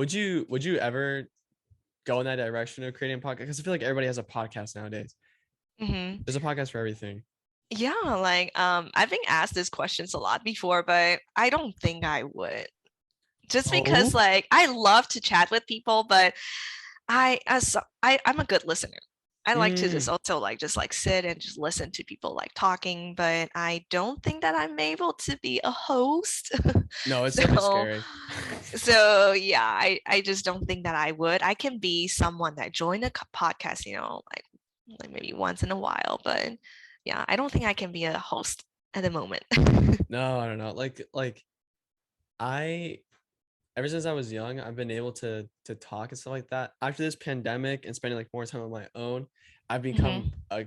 would you ever go in that direction of creating a podcast? Because I feel like everybody has a podcast nowadays. Hmm. There's a podcast for everything. Yeah, like I've been asked these questions a lot before, but I don't think I would. Just because Oh. like I love to chat with people, but I'm a good listener. I like to just Mm, also like just like sit and just listen to people like talking, but I don't think that I'm able to be a host. no, it's definitely So scary. so yeah, I just don't think that I would. I can be someone that join a podcast, like maybe once in a while, but yeah, I don't think I can be a host at the moment. No, I don't know. Like I ever since I was young, I've been able to talk and stuff like that. After this pandemic and spending like more time on my own, I've become Hmm.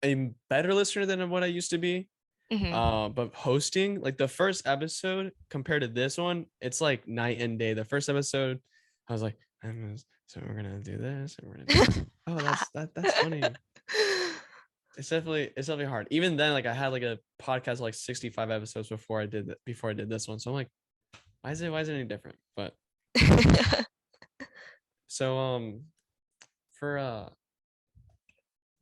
a better listener than what I used to be. Hmm. But hosting, like the first episode compared to this one, it's like night and day. The first episode, I was like, so we're gonna do this and we're gonna do that. Oh, that's funny. It's definitely hard. Even then, like I had like a podcast like 65 episodes before I did this one. So I'm like, why is it any different? But so for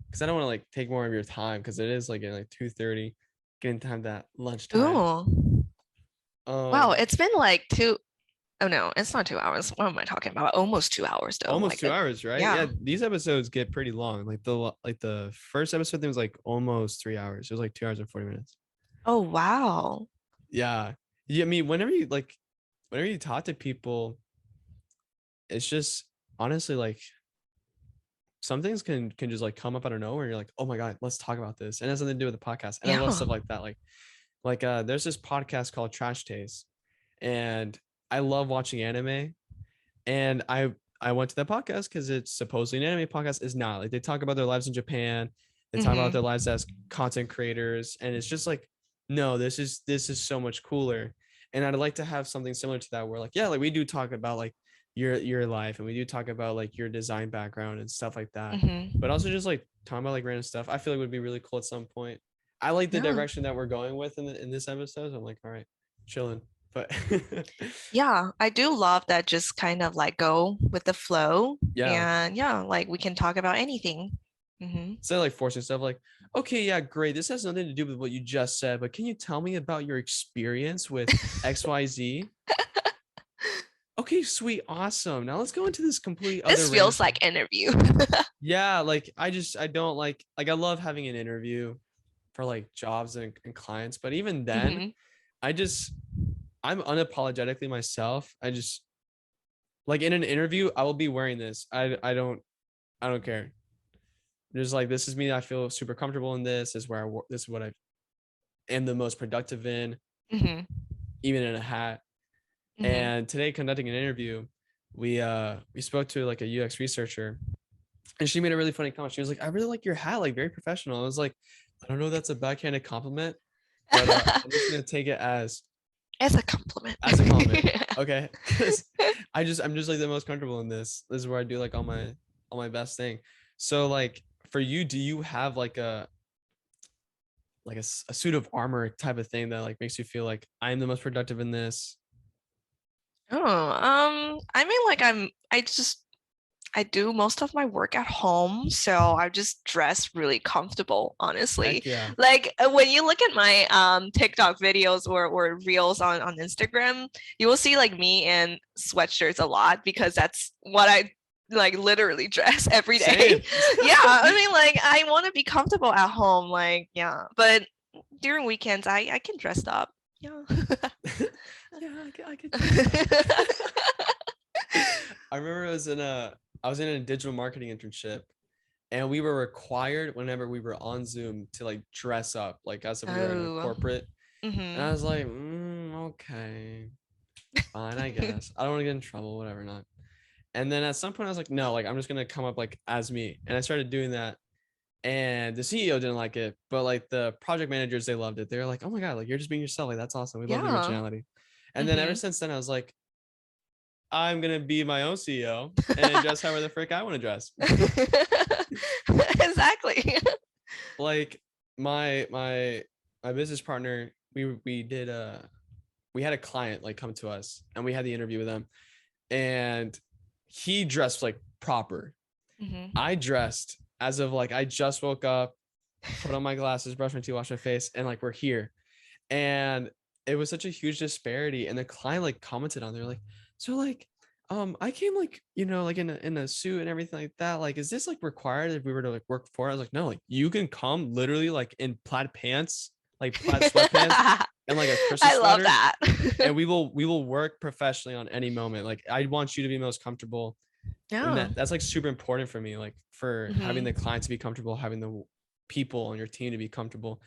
because I don't want to like take more of your time because it is like at like 2:30, getting time that lunchtime. Ooh. Wow, Um it's been like two. Oh no, it's not 2 hours. What am I talking about? Almost 2 hours though. almost 2 hours, right? Yeah, Yeah. these episodes get pretty long. Like the first episode thing was like almost 3 hours. It was like 2 hours and 40 minutes. Oh wow. Yeah. Yeah, I mean, whenever you talk to people, it's just honestly like some things can just like come up out of nowhere. You're like, oh my God, let's talk about this. And it has something to do with the podcast. And I love Yeah. stuff like that. Like there's this podcast called Trash Taste. And I love watching anime. And I went to that podcast because it's supposedly an anime podcast. Is not like they talk about their lives in Japan. They talk about their Hmm. lives as content creators. And it's just like, no, this is so much cooler. And I'd like to have something similar to that where like, yeah, like we do talk about like your life and we do talk about like your design background and stuff like that. But Hmm. also just like talking about like random stuff. I feel like would be really cool at some point. I like the Yeah. direction that we're going with in this episode. So I'm like, all right, chilling. But Yeah, I do love that just kind of like go with the flow. yeah. And yeah, like we can talk about anything. Hmm. Instead of like forcing stuff like, okay, yeah, great. This has nothing to do with what you just said, but can you tell me about your experience with XYZ? Okay, sweet, awesome. Now let's go into this complete other This random feels thing. like interview. Yeah, like I don't like I love having an interview for like jobs and clients, but even then, Hmm. I just I'm unapologetically myself. I just like in an interview, I will be wearing this. I don't care. Just like this is me. I feel super comfortable in this. This is where this is what I am the most productive in, Hmm. even in a hat. Hmm. And today, conducting an interview, we spoke to like a UX researcher, and she made a really funny comment. She was like, "I really like your hat, like very professional." I was like, "I don't know, if that's a backhanded compliment, but I'm just gonna take it As a compliment. as a compliment, okay?" Because I'm just like the most comfortable in this. This is where I do like all my best thing. So like for you, do you have like a suit of armor type of thing that like makes you feel like I'm the most productive in this? Oh, I mean, like I do most of my work at home, so I just dress really comfortable, honestly. Heck yeah. Like when you look at my TikTok videos or reels on Instagram, you will see like me in sweatshirts a lot because that's what I like literally dress every day. Same. Yeah, I mean like I want to be comfortable at home, like yeah, but during weekends I can dress up. Yeah. Yeah, I could dress up. I remember I was in a digital marketing internship and we were required whenever we were on Zoom to like dress up like as if we were in a Oh. corporate. And I Mm-hmm. was like, okay, fine, I guess. I don't want to get in trouble, whatever, not. And then at some point I was like, no, like I'm just gonna come up like as me. And I started doing that. And the CEO didn't like it, but like the project managers, they loved it. They were like, "Oh my God, like you're just being yourself. Like that's awesome. We love the Yeah. originality." And then ever Mm-hmm. since then, I was like, "I'm gonna be my own CEO and dress however the frick I want to dress." Exactly. Like my business partner, we had a client like come to us and we had the interview with them. and he dressed like proper. Mhm. I dressed as of like I just woke up, put on my glasses, brush my teeth, wash my face, and like we're here. And it was such a huge disparity. And the client like commented on there, like, so like I came like, like in a suit and everything like that. Like, is this like required if we were to like work for it? I was like, no, like you can come literally like in plaid pants, like plaid sweatpants and like a I Christmas love sweater. that. And we will work professionally on any moment. Like I want you to be most comfortable. And Yeah. that's like super important for me, like for having Mhm. the client to be comfortable, having the people on your team to be comfortable.